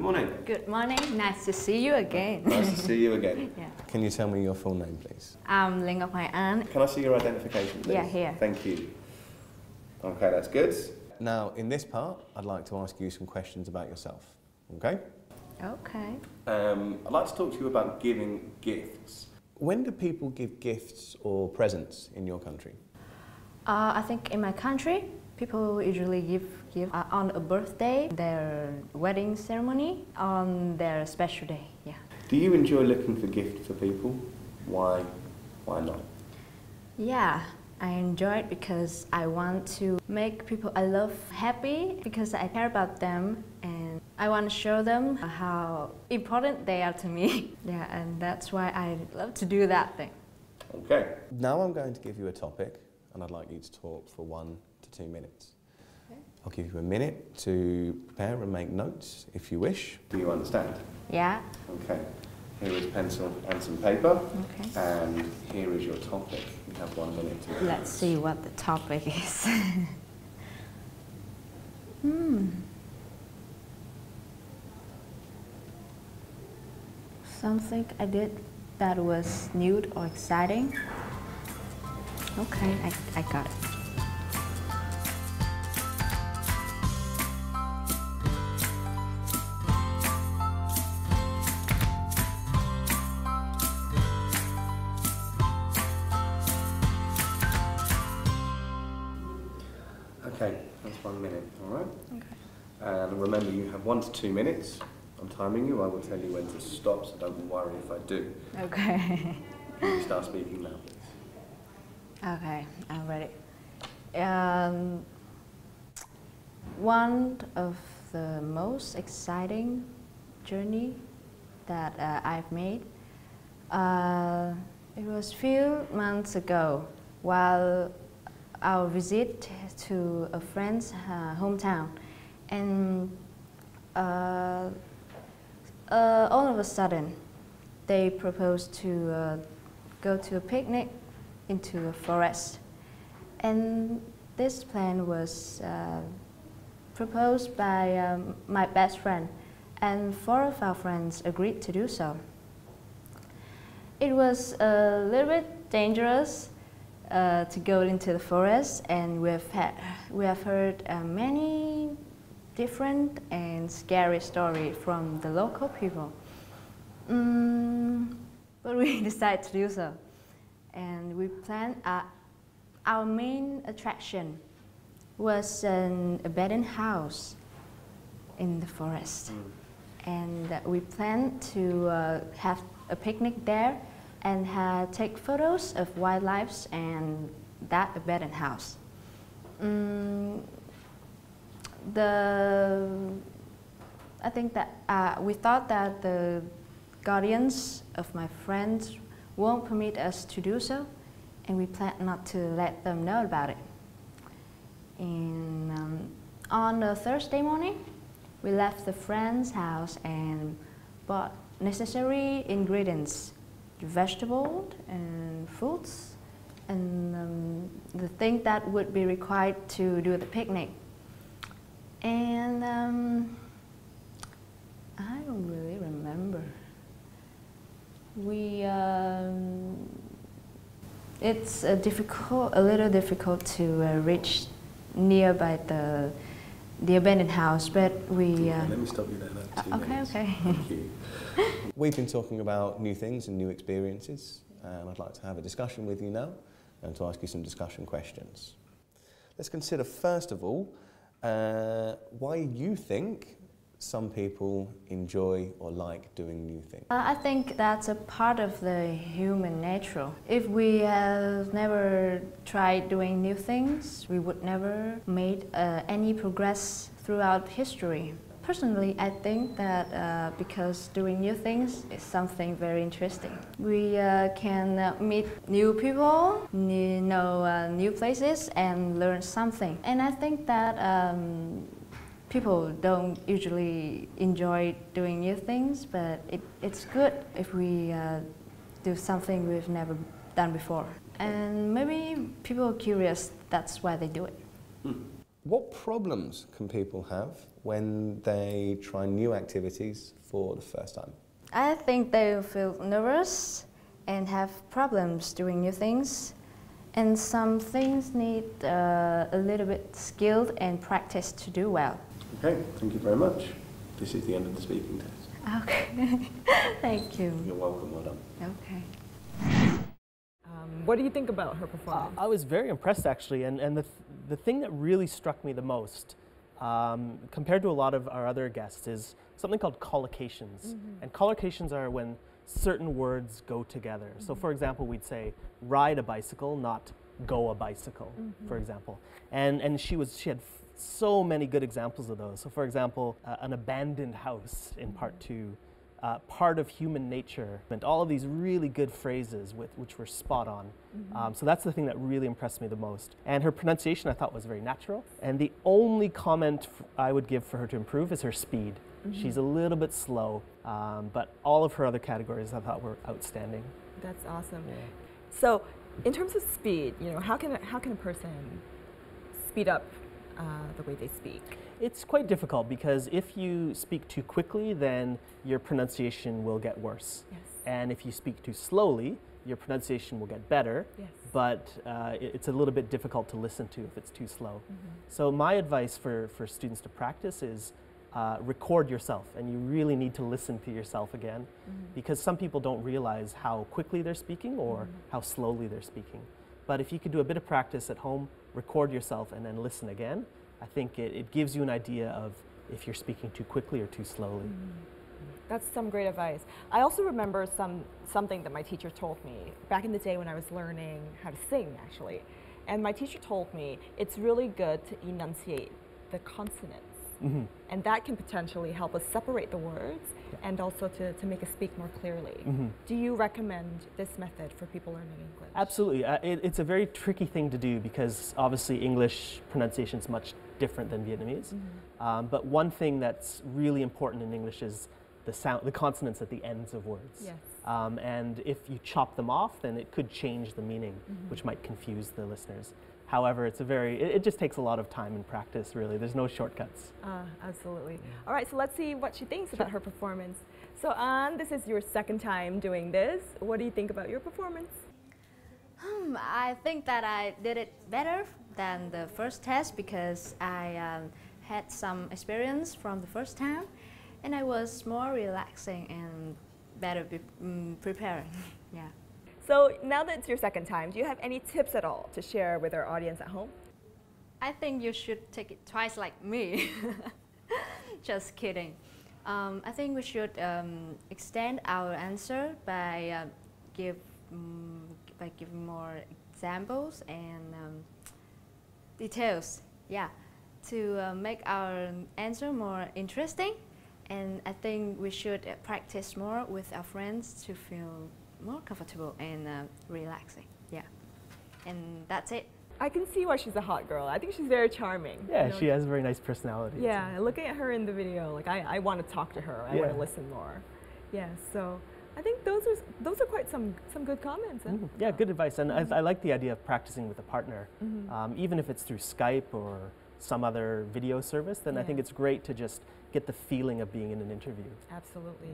morning. Good morning. Nice to see you again. Nice to see you again. Yeah. Can you tell me your full name, please? I'm Linh Ngọc Hoài An. Can I see your identification, please? Yeah, here. Thank you. Okay, that's good. Now, in this part, I'd like to ask you some questions about yourself. Okay? Okay. I'd like to talk to you about giving gifts. When do people give gifts or presents in your country? I think in my country, people usually give on a birthday, their wedding ceremony, on their special day. Yeah. Do you enjoy looking for gifts for people? Why? Why not? Yeah, I enjoy it because I want to make people I love happy because I care about them and I want to show them how important they are to me. Yeah, and that's why I love to do that thing. Okay. Now I'm going to give you a topic and I'd like you to talk for 1 to 2 minutes. Okay. I'll give you a minute to prepare and make notes if you wish. Do you understand? Yeah. Okay. Here is pencil and some paper. Okay. And here is your topic. You have 1 minute to Let's see what the topic is. Something I did that was new or exciting. Okay, I got it. Okay, that's 1 minute, all right? Okay. And remember, you have 1 to 2 minutes. I'm timing you. I will tell you when to stop, so don't worry if I do. Okay. Can you start speaking now, please? Okay, I'm ready. One of the most exciting journey that I've made, it was a few months ago while our visit to a friend's hometown, and all of a sudden they proposed to go to a picnic into a forest, and this plan was proposed by my best friend, and 4 of our friends agreed to do so. It was a little bit dangerous to go into the forest, and we have heard many different and scary stories from the local people. But we decided to do so, and we planned. Our main attraction was an abandoned house in the forest, and we planned to have a picnic there and take photos of wildlife and that abandoned house. I think that we thought that the guardians of my friends won't permit us to do so, and we planned not to let them know about it. And on a Thursday morning, we left the friend's house and bought necessary ingredients, vegetables and fruits, and the thing that would be required to do the picnic. And I don't really remember. It's a little difficult to reach nearby the abandoned house, but we. Let me stop you there. That's 2 minutes. Okay. Thank you. We've been talking about new things and new experiences, and I'd like to have a discussion with you now and to ask you some discussion questions. Let's consider first of all why you think some people enjoy or like doing new things. I think that's a part of the human nature. If we have never tried doing new things, we would never made any progress throughout history. Personally, I think that because doing new things is something very interesting. We can meet new people, know new places, and learn something. And I think that people don't usually enjoy doing new things, but it's good if we do something we've never done before. And maybe people are curious, that's why they do it. What problems can people have when they try new activities for the first time? I think they will feel nervous and have problems doing new things. And some things need a little bit skilled and practice to do well. Okay, thank you very much. This is the end of the speaking test. Okay, thank you. You're welcome, well done. Okay. What do you think about her performance? I was very impressed actually, and the thing that really struck me the most, compared to a lot of our other guests, is something called collocations. Mm-hmm. And collocations are when certain words go together. Mm-hmm. So for example, we'd say ride a bicycle, not go a bicycle, for example. And she had so many good examples of those. So for example, an abandoned house in part 2, part of human nature, and all of these really good phrases which were spot on. So that's the thing that really impressed me the most. And her pronunciation I thought was very natural. And the only comment I would give for her to improve is her speed. She's a little bit slow, but all of her other categories I thought were outstanding. That's awesome. Yeah. So, in terms of speed, how can a person speed up the way they speak? It's quite difficult because if you speak too quickly, then your pronunciation will get worse. Yes. And if you speak too slowly, your pronunciation will get better. Yes. But it's a little bit difficult to listen to if it's too slow. So my advice for students to practice is record yourself, and you really need to listen to yourself again, because some people don't realize how quickly they're speaking or how slowly they're speaking. But if you could do a bit of practice at home, record yourself and then listen again, I think it gives you an idea of if you're speaking too quickly or too slowly. That's some great advice. I also remember something that my teacher told me back in the day when I was learning how to sing, actually. And my teacher told me it's really good to enunciate the consonants. And that can potentially help us separate the words and also to make us speak more clearly. Do you recommend this method for people learning English? Absolutely. It's a very tricky thing to do because obviously English pronunciation is much different than Vietnamese. But one thing that's really important in English is the consonants at the ends of words. Yes. And if you chop them off, then it could change the meaning, which might confuse the listeners. However, it just takes a lot of time and practice, really. There's no shortcuts. Absolutely. All right, so let's see what she thinks about her performance. So An, this is your second time doing this. What do you think about your performance? I think that I did it better than the first test because I had some experience from the first time, and I was more relaxing and better prepared. Yeah. So now that it's your second time, do you have any tips at all to share with our audience at home? I think you should take it twice like me. Just kidding. I think we should extend our answer by giving more examples and details. Yeah, to make our answer more interesting. And I think we should practice more with our friends to feel more comfortable and relaxing. Yeah, and that's it. I can see why she's a hot girl. I think she's very charming. Yeah, she has a very nice personality. Yeah, looking at her in the video, like I want to talk to her. I want to listen more. Yeah, so I think those are quite some good comments. Eh? Yeah, good advice. And I like the idea of practicing with a partner, even if it's through Skype or some other video service. Then I think it's great to just get the feeling of being in an interview. Absolutely.